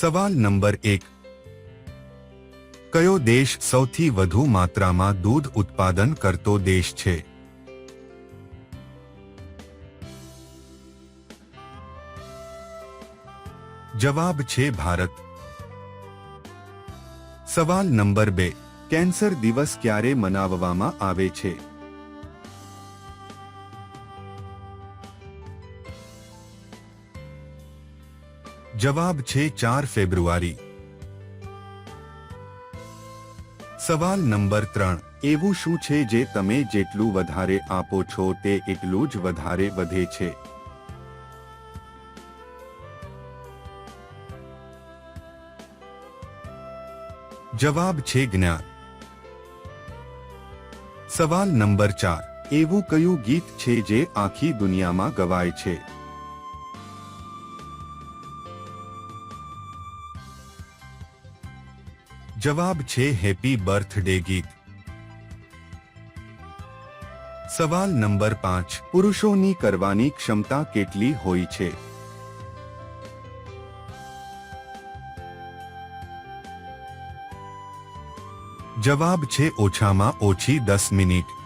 સવાલ નંબર 1. કયો દેશ સૌથી વધુ માત્રામાં દૂધ ઉત્પાદન કરતો દેશ છે? જવાબ છે ભારત. સવાલ નંબર 2. કેન્સર દિવસ ક્યારે મનાવવામાં આવે છે? જવાબ છે 4 ફેબ્રુઆરી. સવાલ નંબર 3. એવું શું છે જે તમે જેટલું વધારે આપો છો તે એટલું જ વધારે વધે છે? જવાબ છે જ્ઞાન. સવાલ નંબર 4. એવું કયું ગીત છે જે આખી દુનિયામાં ગવાય છે? જવાબ છે હેપી બર્થડે ગીત. સવાલ નંબર 5. પુરુષોની કરવાની ક્ષમતા કેટલી હોય છે? જવાબ છે ઓછામાં ઓછી 10 મિનિટ.